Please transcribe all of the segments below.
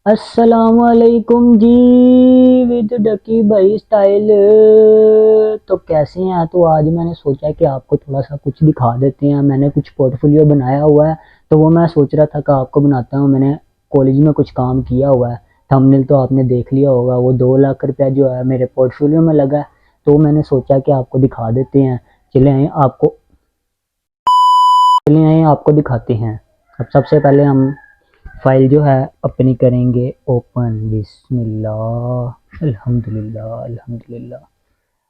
अस्सलामुअलैकुम जी। विद डकी भाई स्टाइल। तो कैसे हैं? तो आज मैंने सोचा कि आपको थोड़ा सा कुछ दिखा देते हैं। मैंने कुछ पोर्टफोलियो बनाया हुआ है, तो वो मैं सोच रहा था कि आपको बनाता हूँ। मैंने कॉलेज में कुछ काम किया हुआ है। थंबनेल तो आपने देख लिया होगा, वो 2 लाख रुपया जो है मेरे पोर्टफोलियो में लगा है। तो मैंने सोचा कि आपको दिखा देते हैं। चले आए आपको चले आए आपको दिखाते हैं। अब सबसे पहले हम फाइल जो है अपनी करेंगे ओपन। बिस्मिल्लाह, अल्हम्दुलिल्लाह, अल्हम्दुलिल्लाह।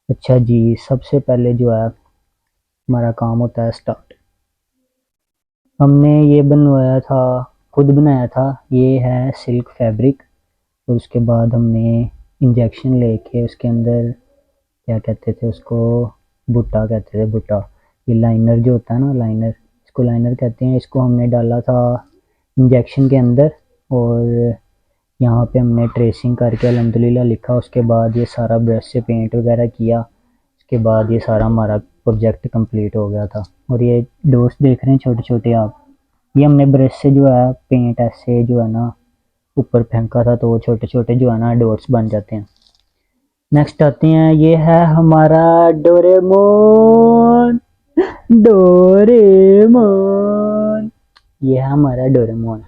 अच्छा जी, सबसे पहले जो है हमारा काम होता है स्टार्ट। हमने ये बनवाया था, खुद बनाया था। ये है सिल्क फैब्रिक। और उसके बाद हमने इंजेक्शन लेके उसके अंदर, क्या कहते थे उसको, भुट्टा कहते थे, भुट्टा। ये लाइनर जो होता है ना, लाइनर, इसको लाइनर कहते हैं। इसको हमने डाला था इंजेक्शन के अंदर, और यहाँ पे हमने ट्रेसिंग करके अल्हम्दुलिल्लाह लिखा। उसके बाद ये सारा ब्रश से पेंट वगैरह किया। उसके बाद ये सारा हमारा प्रोजेक्ट कंप्लीट हो गया था। और ये डॉट्स देख रहे हैं छोटे छोटे आप, ये हमने ब्रश से जो है पेंट ऐसे जो है ना ऊपर फेंका था, तो वो छोटे छोटे जो है ना डॉट्स बन जाते हैं। नेक्स्ट आते हैं, ये है हमारा डोरेमोन। डोरेमोन, ये है हमारा Doraemon.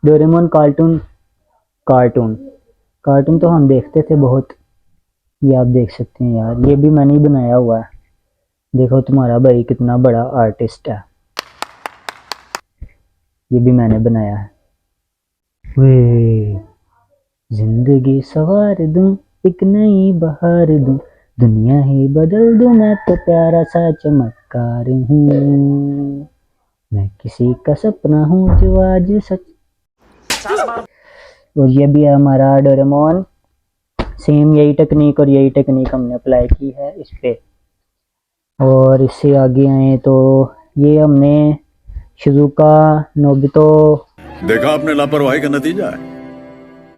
Doraemon cartoon. Cartoon cartoon तो हम देखते थे बहुत। ये आप देख सकते हैं यार, ये भी मैंने ही बनाया हुआ है। देखो तुम्हारा भाई कितना बड़ा आर्टिस्ट है। ये भी मैंने बनाया है। वे, जिंदगी सवार दूं, एक नई बहार दूं, दुनिया ही बदल दूं, मैं तो प्यारा सा चमत्कार हूँ। मैं किसी का सपना हूँ जो आज सच। और ये भी है हमारा डोरेमोन। सेम यही टेक्निक और यही टेक्निक हमने अप्लाई की है इस पे। और इससे आगे आए तो ये हमने शिजुका, नोबितो, देखा आपने लापरवाही का नतीजा है।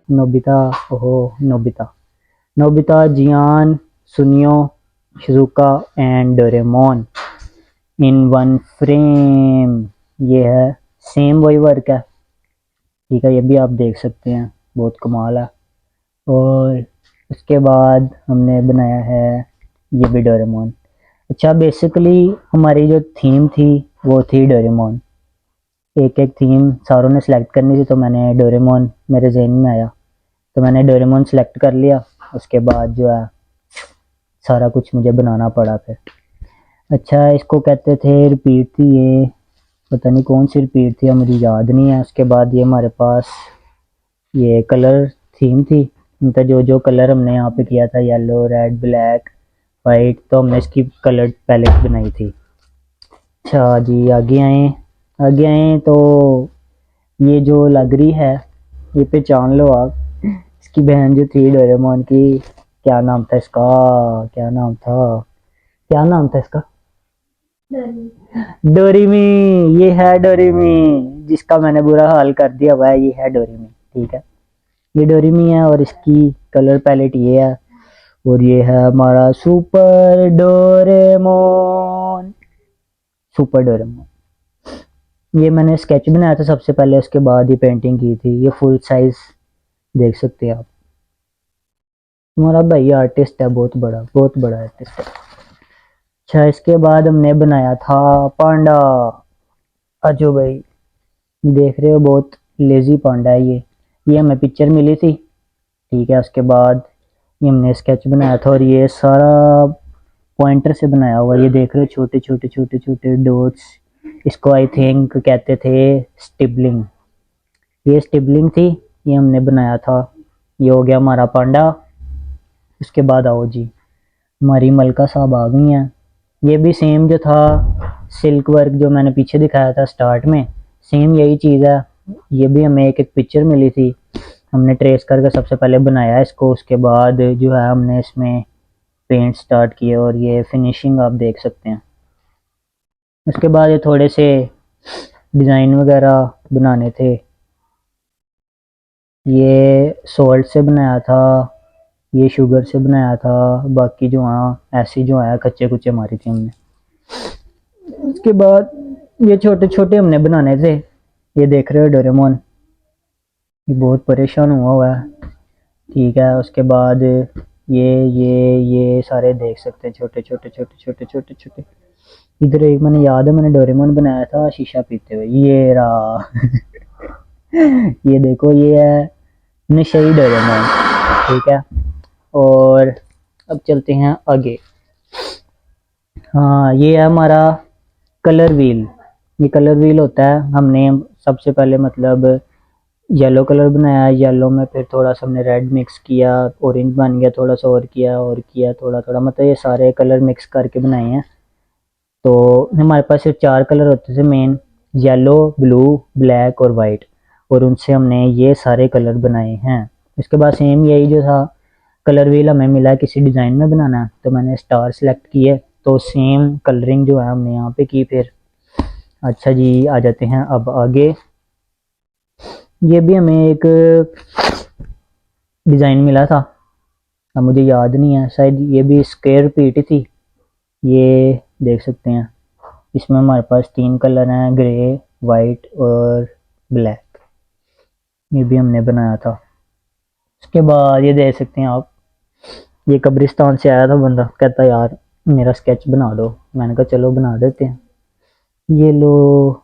नोबिता, ओहो, नोबिता, नोबिता, जियान, सुनियो, Shizuka and Doraemon in one frame. ये है सेम वही वर्क है। ठीक है, ये भी आप देख सकते हैं, बहुत कमाल है। और उसके बाद हमने बनाया है ये भी डोरेमोन। अच्छा, बेसिकली हमारी जो थीम थी वो थी डोरेमोन। एक एक थीम सारों ने सेलेक्ट करनी थी, तो मैंने डोरेमोन मेरे जहन में आया, तो मैंने डोरेमोन सेलेक्ट कर लिया। उसके बाद जो है सारा कुछ मुझे बनाना पड़ा फिर। अच्छा, इसको कहते थे रिपीट थी ये, पता नहीं कौन सी रिपीट थी, मुझे याद नहीं है। उसके बाद ये हमारे पास ये कलर थीम थी। मतलब जो जो कलर हमने यहाँ पे किया था, येलो, रेड, ब्लैक, वाइट, तो हमने इसकी कलर पैलेट बनाई थी। अच्छा जी, आगे आए तो ये जो लग रही है, ये पहचान लो आप। इसकी बहन जो थी डोरेमोन की, क्या नाम था इसका, क्या नाम था, क्या नाम था इसका, डोरीमी। ये है डोरीमी, जिसका मैंने बुरा हाल कर दिया हुआ है। ये है डोरीमी, ठीक है, ये डोरीमी है। और इसकी कलर पैलेट ये है। और ये है हमारा सुपर डोरेमोन। सुपर डोरेमोन, ये मैंने स्केच बनाया था सबसे पहले, उसके बाद ही पेंटिंग की थी। ये फुल साइज देख सकते हैं आप। हमारा भाई आर्टिस्ट है, बहुत बड़ा आर्टिस्ट है। अच्छा, इसके बाद हमने बनाया था पांडा। अजो भाई, देख रहे हो बहुत लेजी पांडा है ये हमें पिक्चर मिली थी। ठीक है, उसके बाद ये हमने स्केच बनाया था। और ये सारा पॉइंटर से बनाया हुआ, ये देख रहे हो छोटे छोटे छोटे छोटे डॉट्स। इसको आई थिंक कहते थे स्टिबलिंग। ये स्टिबलिंग थी, ये हमने बनाया था। ये हो गया हमारा पांडा। उसके बाद आओ जी, हमारी मलका साहब आ गई हैं। ये भी सेम जो था सिल्क वर्क जो मैंने पीछे दिखाया था स्टार्ट में, सेम यही चीज़ है। ये भी हमें एक एक पिक्चर मिली थी, हमने ट्रेस करके सबसे पहले बनाया इसको। उसके बाद जो है हमने इसमें पेंट स्टार्ट किए, और ये फिनिशिंग आप देख सकते हैं। उसके बाद ये थोड़े से डिज़ाइन वगैरह बनाने थे। ये सॉल्ट से बनाया था, ये शुगर से बनाया था। बाकी जो हाँ ऐसी जो है कच्चे कुच्चे मारी थी हमने। उसके बाद ये छोटे छोटे हमने बनाने थे। ये देख रहे हो डोरेमोन, ये बहुत परेशान हुआ है। ठीक है, उसके बाद ये सारे देख सकते हैं, छोटे छोटे छोटे छोटे छोटे छोटे। इधर एक मैंने याद है, मैंने डोरेमोन बनाया था शीशा पीते हुए, ये रहा। ये देखो, ये है नशई डोरेमोन। ठीक है, और अब चलते हैं आगे। हाँ, ये है हमारा कलर व्हील। ये कलर व्हील होता है, हमने सबसे पहले मतलब येलो कलर बनाया, येलो में फिर थोड़ा सा हमने रेड मिक्स किया, ऑरेंज बन गया, थोड़ा सा और किया थोड़ा थोड़ा, मतलब ये सारे कलर मिक्स करके बनाए हैं। तो हमारे पास सिर्फ 4 कलर होते थे मेन, येलो, ब्लू, ब्लैक और वाइट, और उनसे हमने ये सारे कलर बनाए हैं। इसके बाद सेम यही जो था कलर व्हील हमें मिला है किसी डिज़ाइन में बनाना है, तो मैंने स्टार सेलेक्ट किए, तो सेम कलरिंग जो है हमने यहाँ पे की फिर। अच्छा जी, आ जाते हैं अब आगे। ये भी हमें एक डिज़ाइन मिला था, अब मुझे याद नहीं है, शायद ये भी स्क्वायर पीट थी। ये देख सकते हैं, इसमें हमारे पास 3 कलर हैं, ग्रे, वाइट और ब्लैक। ये भी हमने बनाया था। उसके बाद ये देख सकते हैं आप, ये कब्रिस्तान से आया था बंदा, कहता यार मेरा स्केच बना दो। मैंने कहा चलो बना देते हैं। ये लो,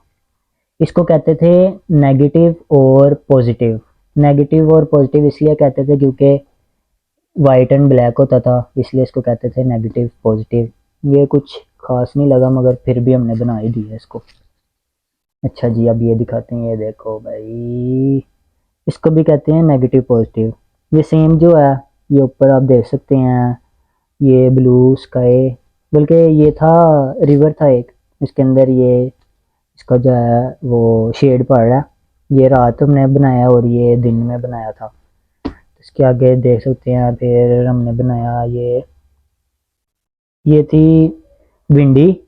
इसको कहते थे नेगेटिव और पॉजिटिव। नेगेटिव और पॉजिटिव इसलिए कहते थे क्योंकि वाइट एंड ब्लैक होता था, इसलिए इसको कहते थे नेगेटिव पॉजिटिव। ये कुछ खास नहीं लगा, मगर फिर भी हमने बना ही दिया इसको। अच्छा जी, अब ये दिखाते हैं, ये देखो भाई, इसको भी कहते हैं नेगेटिव पॉजिटिव। ये सेम जो है, ये ऊपर आप देख सकते हैं, ये ब्लू स्काई, बल्कि ये था रिवर था एक, इसके अंदर ये इसका जो है वो शेड पड़ रहा है। ये रात हमने बनाया और ये दिन में बनाया था। इसके आगे देख सकते हैं, फिर हमने बनाया ये थी भिंडी।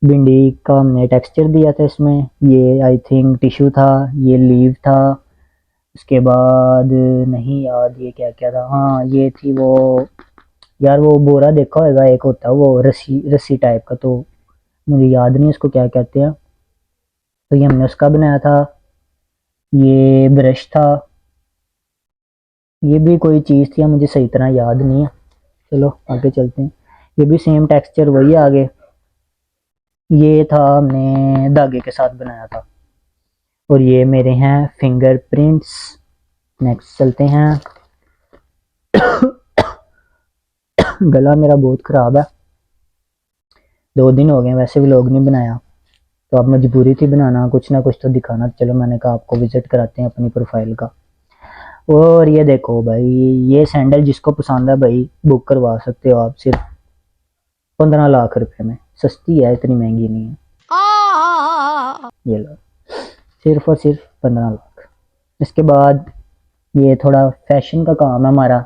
भिंडी का हमने टेक्सचर दिया था इसमें। ये आई थिंक टिश्यू था, ये लीव था। उसके बाद नहीं याद ये क्या क्या था। हाँ, ये थी वो, यार वो बोरा देखा होगा, एक होता है वो रस्सी रस्सी टाइप का, तो मुझे याद नहीं उसको क्या कहते हैं, तो ये हमने उसका बनाया था। ये ब्रश था, ये भी कोई चीज़ थी, मुझे सही तरह याद नहीं है। चलो आगे चलते हैं। ये भी सेम टेक्सचर वही आगे, ये था हमने धागे के साथ बनाया था। और ये मेरे हैं फिंगरप्रिंट्स। नेक्स्ट चलते हैं। गला मेरा बहुत ख़राब है, 2 दिन हो गए वैसे व्लॉग नहीं बनाया, तो अब मजबूरी थी बनाना, कुछ ना कुछ तो दिखाना। चलो मैंने कहा आपको विजिट कराते हैं अपनी प्रोफाइल का। और ये देखो भाई, ये सैंडल जिसको पसंद है भाई बुक करवा सकते हो आप, सिर्फ 15 लाख रुपए में, सस्ती है, इतनी महंगी नहीं है। ये लो, सिर्फ और सिर्फ 15 लाख। इसके बाद ये थोड़ा फैशन का काम है हमारा,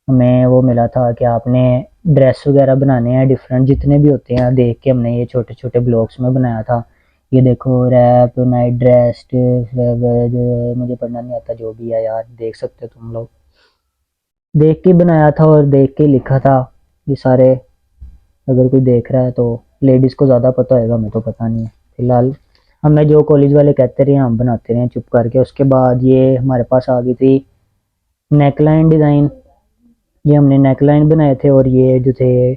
हमें वो मिला था कि आपने ड्रेस वगैरह बनाने हैं डिफरेंट जितने भी होते हैं, देख के हमने ये छोटे छोटे ब्लॉक्स में बनाया था। ये देखो, रैप, नाइट ड्रेस, जो मुझे पढ़ना नहीं आता, जो भी है यार, देख सकते हो तुम लोग, देख के बनाया था और देख के लिखा था ये सारे। अगर कोई देख रहा है तो लेडीज़ को ज़्यादा पता होगा, हमें तो पता नहीं है। फिलहाल हमें जो कॉलेज वाले कहते रहे हम बनाते रहे चुप करके। उसके बाद ये हमारे पास आ गई थी नेकलाइन डिज़ाइन। ये हमने नेकलाइन बनाए थे, और ये जो थे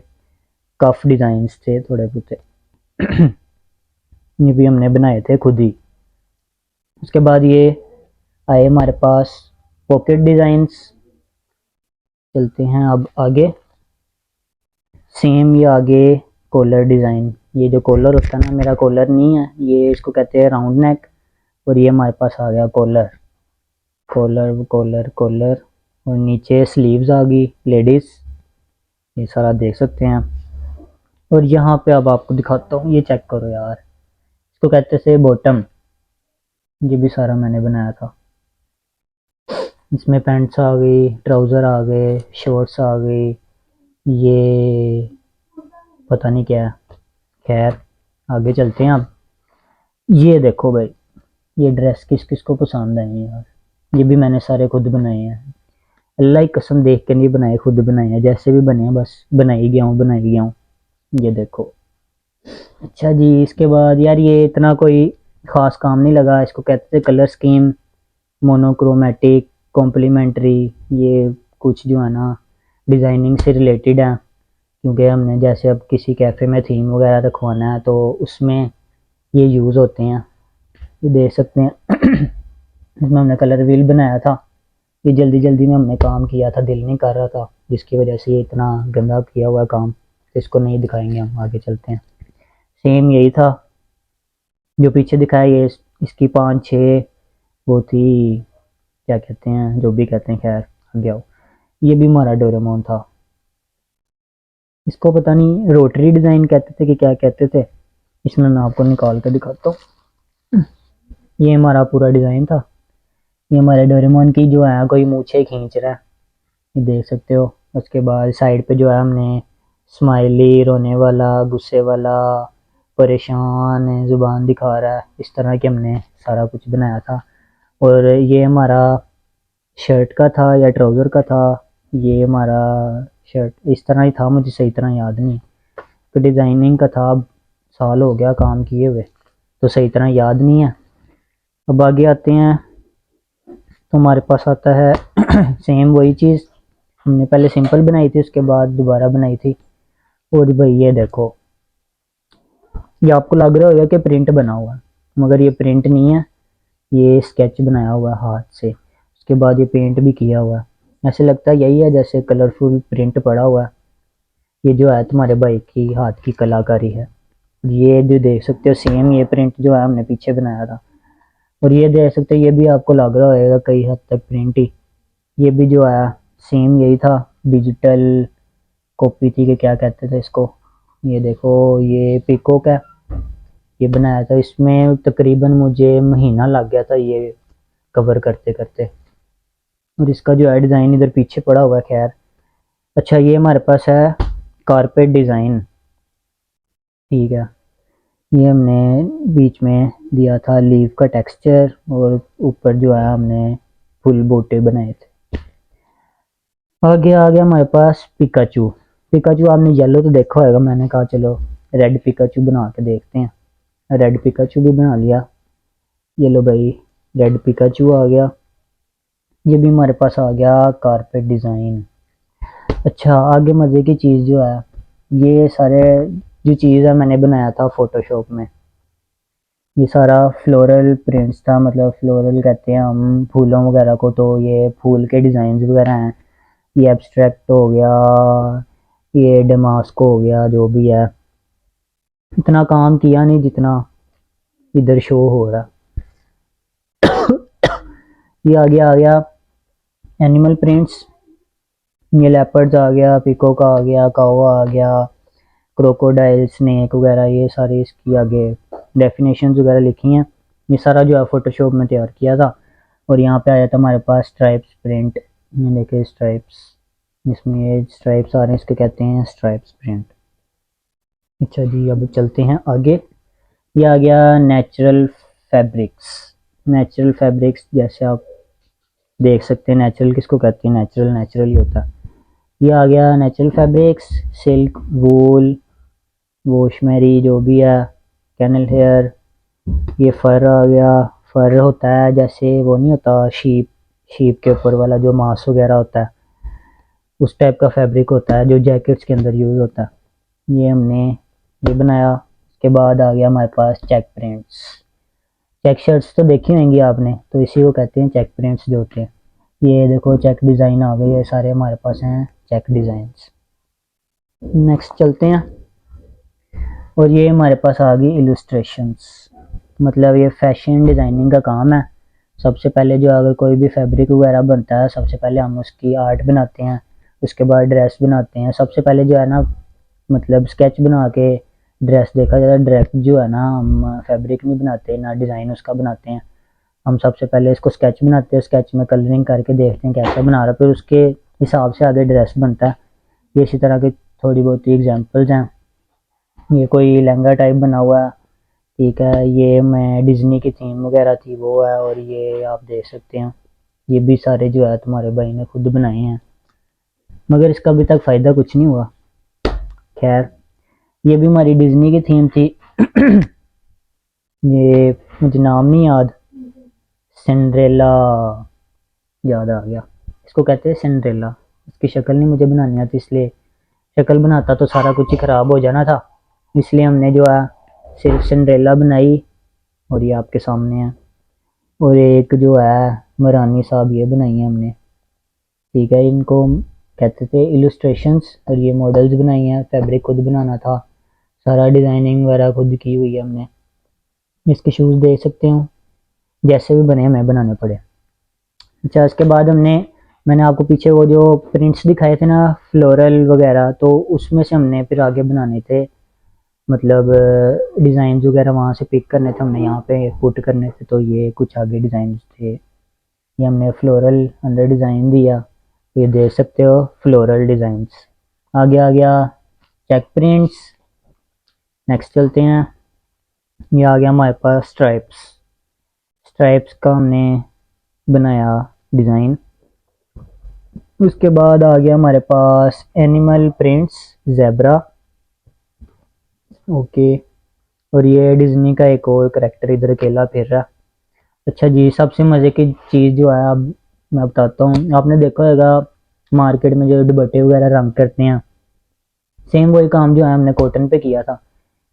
कफ डिज़ाइंस थे थोड़े बहुत। ये भी हमने बनाए थे खुद ही। उसके बाद ये आए हमारे पास पॉकेट डिज़ाइंस। चलते हैं अब आगे। सेम ये आगे कॉलर डिज़ाइन, ये जो कॉलर होता है ना, मेरा कॉलर नहीं है, ये इसको कहते हैं राउंड नेक, और ये हमारे पास आ गया कॉलर, कॉलर कॉलर कॉलर, और नीचे स्लीव्स आ गई लेडीज़, ये सारा देख सकते हैं। और यहाँ पे अब आपको दिखाता हूँ, ये चेक करो यार, इसको कहते थे बॉटम। ये भी सारा मैंने बनाया था। इसमें पैंट्स आ गई, ट्राउज़र आ गए, शॉर्ट्स आ गई, ये पता नहीं क्या है। खैर आगे चलते हैं अब। ये देखो भाई, ये ड्रेस किस किस को पसंद आई है यार, ये भी मैंने सारे खुद बनाए हैं। अल्लाह की कसम, देख के नहीं बनाए, खुद बनाए हैं, जैसे भी बने हैं बस बनाई गया हूँ बनाई गया हूँ। ये देखो। अच्छा जी, इसके बाद यार ये इतना कोई ख़ास काम नहीं लगा, इसको कहते थे कलर स्कीम। मोनोक्रोमेटिक, कॉम्प्लीमेंट्री, ये कुछ जो है ना डिज़ाइनिंग से रिलेटेड है, क्योंकि हमने जैसे अब किसी कैफ़े में थीम वगैरह रखवाना है तो उसमें ये यूज़ होते हैं। ये देख सकते हैं इसमें हमने कलर व्हील बनाया था। ये जल्दी जल्दी में हमने काम किया था, दिल नहीं कर रहा था, जिसकी वजह से ये इतना गंदा किया हुआ काम, तो इसको नहीं दिखाएंगे, हम आगे चलते हैं। सेम यही था जो पीछे दिखाया, ये इसकी 5-6 वो थी, क्या कहते हैं, जो भी कहते हैं, खैर आगे आओ। ये भी हमारा डोरेमोन था। इसको पता नहीं रोटरी डिज़ाइन कहते थे कि क्या कहते थे, इसमें मैं आपको निकाल के दिखाता हूँ। ये हमारा पूरा डिज़ाइन था। ये हमारे डोरेमोन की जो है कोई मूछें खींच रहा है, ये देख सकते हो। उसके बाद साइड पे जो है हमने स्माइली, रोने वाला, गुस्से वाला, परेशान, ज़ुबान दिखा रहा है, इस तरह के हमने सारा कुछ बनाया था। और ये हमारा शर्ट का था या ट्राउज़र का था, ये हमारा शर्ट इस तरह ही था, मुझे सही तरह याद नहीं, तो डिज़ाइनिंग का था, अब साल हो गया काम किए हुए तो सही तरह याद नहीं है। अब आगे आते हैं तो हमारे पास आता है सेम वही चीज़, हमने पहले सिंपल बनाई थी, उसके बाद दोबारा बनाई थी। और भाई ये देखो, ये आपको लग रहा होगा कि प्रिंट बना हुआ है, मगर ये प्रिंट नहीं है, ये स्केच बनाया हुआ है हाथ से, उसके बाद ये पेंट भी किया हुआ है। ऐसे लगता है यही है जैसे कलरफुल प्रिंट पड़ा हुआ है। ये जो है तुम्हारे भाई की हाथ की कलाकारी है। ये जो देख सकते हो सेम ये प्रिंट जो है हमने पीछे बनाया था। और ये देख सकते हो, ये भी आपको लग रहा होगा कई हद तक प्रिंट ही, ये भी जो है सेम यही था, डिजिटल कॉपी थी कि क्या कहते थे इसको। ये देखो, ये पीकॉक है, ये बनाया था, इसमें तकरीबन मुझे महीना लग गया था ये कवर करते करते। और इसका जो है डिज़ाइन इधर पीछे पड़ा हुआ है। खैर अच्छा, ये हमारे पास है कारपेट डिज़ाइन, ठीक है। ये हमने बीच में दिया था लीव का टेक्सचर, और ऊपर जो है हमने फुल बूटे बनाए थे। आगे आ गया हमारे पास पिकाचू। पिकाचू आपने येलो तो देखा होगा, मैंने कहा चलो रेड पिकाचू बना के देखते हैं। रेड पिकाचू भी बना लिया। ये लो भाई, रेड पिकाचू आ गया। ये भी हमारे पास आ गया कारपेट डिज़ाइन। अच्छा, आगे मज़े की चीज़ जो है, ये सारे जो चीज़ है मैंने बनाया था फ़ोटोशॉप में। ये सारा फ्लोरल प्रिंट्स था, मतलब फ्लोरल कहते हैं हम फूलों वगैरह को, तो ये फूल के डिज़ाइन वगैरह हैं। ये एब्स्ट्रैक्ट हो गया, ये डेमास्को हो गया, जो भी है। इतना काम किया नहीं जितना इधर शो हो रहा। ये आ गया एनिमल प्रिंट्स। ये लेपर्ड्स आ गया, पिकॉक आ गया, कावा आ गया, क्रोकोडाइल, स्नेक वगैरह, ये सारे इसकी आगे डेफिनेशंस वगैरह लिखी हैं। ये सारा जो है फ़ोटोशॉप में तैयार किया था। और यहाँ पे आया था हमारे पास स्ट्राइप्स प्रिंट। ये देखिए स्ट्राइप्स, इसमें ये स्ट्राइप्स आ रहे हैं, इसके कहते हैं स्ट्राइप्स प्रिंट। अच्छा जी, अब चलते हैं आगे। ये आ गया नेचुरल फैब्रिक्स। नेचुरल फैब्रिक्स जैसे आप देख सकते हैं, नेचुरल किसको कहते हैं, नेचुरल नेचुरल ही होता है। ये आ गया नेचुरल फैब्रिक्स, सिल्क, वूल, वोशमेरी, जो भी है, कैनल हेयर। ये फर आ गया। फर होता है जैसे वो नहीं होता शीप, शीप के ऊपर वाला जो मांस वगैरह होता है, उस टाइप का फैब्रिक होता है जो जैकेट्स के अंदर यूज़ होता है। ये हमने ये बनाया। उसके बाद आ गया हमारे पास चेक प्रिंट्स। चेक शर्ट्स तो देखी होंगी आपने, तो इसी को कहते हैं चेक प्रिंट्स जो होते हैं। ये देखो चेक डिज़ाइन आ गए, ये सारे हमारे पास हैं चेक डिज़ाइंस। नेक्स्ट चलते हैं। और ये हमारे पास आ गई इलस्ट्रेशंस, मतलब ये फैशन डिज़ाइनिंग का काम है। सबसे पहले जो अगर कोई भी फैब्रिक वगैरह बनता है, सबसे पहले हम उसकी आर्ट बनाते हैं, उसके बाद ड्रेस बनाते हैं। सबसे पहले जो है ना, मतलब स्केच बना के ड्रेस देखा जाता है, डायरेक्ट जो है ना हम फैब्रिक नहीं बनाते, ना डिज़ाइन उसका बनाते हैं। हम सबसे पहले इसको स्केच बनाते हैं, स्केच में कलरिंग करके देखते हैं कैसा बना रहा है, फिर उसके हिसाब से आगे ड्रेस बनता है। ये इसी तरह की थोड़ी बहुत एग्जांपल्स हैं। ये कोई लहंगा टाइप बना हुआ है, ठीक है। ये मैं डिज्नी की थीम वगैरह थी वो है। और ये आप देख सकते हैं, ये भी सारे जो है तुम्हारे भाई ने खुद बनाए हैं, मगर इसका अभी तक फ़ायदा कुछ नहीं हुआ। खैर, ये भी हमारी डिज्नी की थीम थी। ये मुझे नाम नहीं याद, सिंड्रेला, याद आ गया, इसको कहते हैं सिंड्रेला। इसकी शक्ल नहीं मुझे बनानी आती, इसलिए शक्ल बनाता तो सारा कुछ ही ख़राब हो जाना था, इसलिए हमने जो है सिर्फ सिंड्रेला बनाई और ये आपके सामने है। और एक जो है मरानी साहब ये बनाई है हमने, ठीक है, इनको कहते थे इलस्ट्रेशंस, और ये मॉडल्स बनाई हैं, फैब्रिक खुद बनाना था, सारा डिज़ाइनिंग वगैरह खुद की हुई है हमने। इसके शूज़ देख सकते हो, जैसे भी बने हमें बनाने पड़े। अच्छा, इसके बाद मैंने आपको पीछे वो जो प्रिंट्स दिखाए थे ना फ्लोरल वगैरह, तो उसमें से हमने फिर आगे बनाने थे, मतलब डिज़ाइन वगैरह वहाँ से पिक करने थे हमने, यहाँ पे पुट करने थे, तो ये कुछ आगे डिज़ाइन थे, ये हमने फ्लोरल अंदर डिज़ाइन दिया, ये देख सकते हो फ्लोरल डिज़ाइंस। आगे आ गया चेक प्रिंट्स। नेक्स्ट चलते हैं, ये आ गया हमारे पास स्ट्राइप्स। स्ट्राइप्स का हमने बनाया डिज़ाइन। उसके बाद आ गया हमारे पास एनिमल प्रिंट्स, ज़ेब्रा, ओके। और ये डिज्नी का एक और करेक्टर इधर अकेला फिर रहा। अच्छा जी, सबसे मज़े की चीज़ जो है, अब मैं बताता हूँ, आपने देखा होगा मार्केट में जो दुपट्टे वगैरह रंग करते हैं, सेम वही काम जो है हमने कॉटन पे किया था।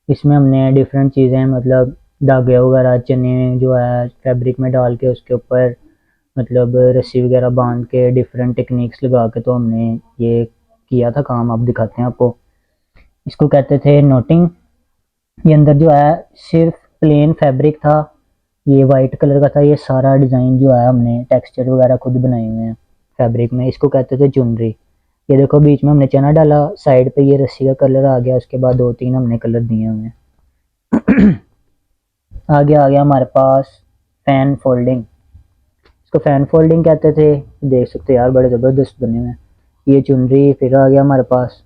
इसमें हमने डिफरेंट चीज़ें, मतलब धागे वगैरह, चने जो है फैब्रिक में डाल के उसके ऊपर मतलब रस्सी वगैरह बांध के डिफरेंट टेक्निक्स लगा के तो हमने ये किया था काम। आप दिखाते हैं आपको, इसको कहते थे नोटिंग। ये अंदर जो है सिर्फ प्लेन फैब्रिक था, ये वाइट कलर का था, ये सारा डिज़ाइन जो है हमने टेक्सचर वगैरह खुद बनाए हुए हैं फैब्रिक में, इसको कहते थे चुनरी। ये देखो बीच में हमने चना डाला, साइड पे ये रस्सी का कलर आ गया, उसके बाद 2-3 हमने कलर दिए हुए हैं। आगे आ गया हमारे पास फैन फोल्डिंग, इसको फैन फोल्डिंग कहते थे, देख सकते हो यार बड़े ज़बरदस्त बने हुए हैं। ये चुनरी, फिर आ गया हमारे पास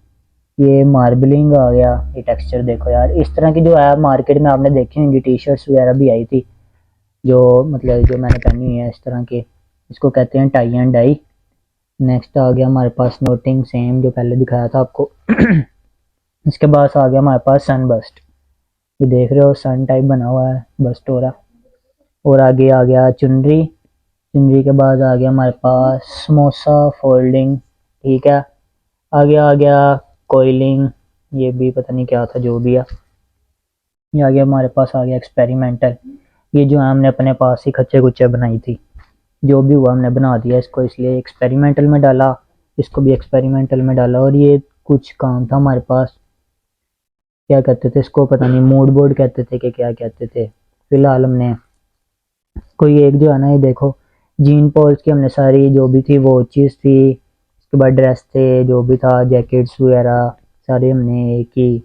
ये मार्बलिंग आ गया, ये टेक्सचर देखो यार, इस तरह की जो है मार्केट में आपने देखी होंगी टी शर्ट्स वगैरह भी आई थी, जो मतलब जो मैंने पहनी हुई है इस तरह की, इसको कहते हैं टाई एंड डाई। नेक्स्ट आ गया हमारे पास नोटिंग, सेम जो पहले दिखाया था आपको। इसके बाद आ गया हमारे पास सन बस्ट, ये देख रहे हो सन टाइप बना हुआ है, बस्ट हो रहा। और आगे आ गया चुनरी, चुनरी के बाद आ गया हमारे पास समोसा फोल्डिंग, ठीक है। आगे आ गया कोयलिंग, ये भी पता नहीं क्या था, जो भी है। ये आ गया हमारे पास, आ गया एक्सपेरिमेंटल, ये जो है हमने अपने पास ही खच्चे कुच्चे बनाई थी, जो भी हुआ हमने बना दिया इसको, इसलिए एक्सपेरिमेंटल में डाला, इसको भी एक्सपेरिमेंटल में डाला। और ये कुछ काम था हमारे पास, क्या कहते थे इसको, पता नहीं मूड बोर्ड कहते थे कि क्या कहते थे। फिलहाल हमने कोई एक जो है ना, ये देखो जीन पॉल्स की हमने सारी जो भी थी वो चीज़ थी, उसके बाद ड्रेस थे, जो भी था जैकेट्स वगैरह, सारे हमने एक ही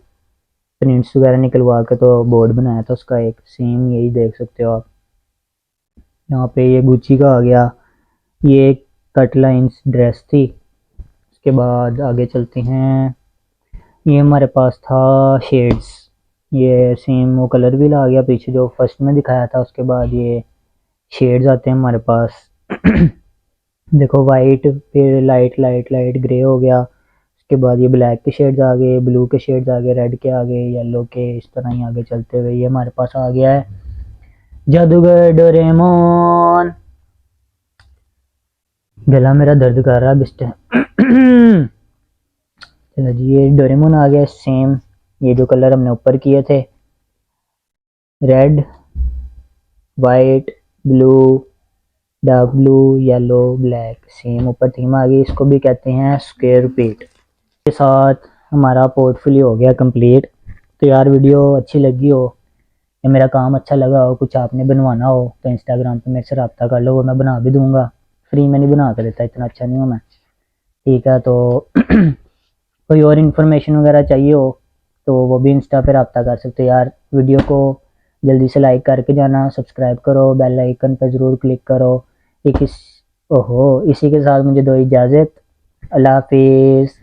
प्रिंट्स वगैरह निकलवा के तो बोर्ड बनाया था उसका एक, सेम यही देख सकते हो आप। यहाँ पे ये गुच्ची का आ गया, ये कट लाइंस ड्रेस थी। उसके बाद आगे चलते हैं, ये हमारे पास था शेड्स, ये सेम वो कलर भी ला गया पीछे जो फर्स्ट में दिखाया था। उसके बाद ये शेड्स आते हैं हमारे पास। देखो वाइट, फिर लाइट लाइट लाइट ग्रे हो गया, उसके बाद ये ब्लैक के शेड्स आ गए, ब्लू के शेड्स आ गए, रेड के आ गए, येलो के, इस तरह ही आगे चलते हुए ये हमारे पास आ गया है जादूगर डोरेमोन। गला मेरा दर्द कर रहा है बिस्ट। चलो जी, ये डोरेमोन आ गया सेम, ये जो कलर हमने ऊपर किए थे, red, white, blue, dark blue, yellow, black, same ऊपर थीम आ गई। इसको भी कहते हैं स्क्वायर पीट। के साथ हमारा पोर्टफोलियो हो गया कंप्लीट। तो यार वीडियो अच्छी लगी हो या मेरा काम अच्छा लगा हो, कुछ आपने बनवाना हो तो इंस्टाग्राम पे मेरे से रब्ता कर लो, वो मैं बना भी दूंगा, फ्री में नहीं बना कर देता, इतना अच्छा नहीं हूँ मैं, ठीक है। तो कोई और इन्फॉर्मेशन वगैरह चाहिए हो तो वो भी इंस्टा पे रब्ता कर सकते हो यार। वीडियो को जल्दी से लाइक करके जाना, सब्सक्राइब करो, बेल आइकन पर ज़रूर क्लिक करो। एक इस ओहो, इसी के साथ मुझे दो इजाज़त, अल्लाह हाफिज़।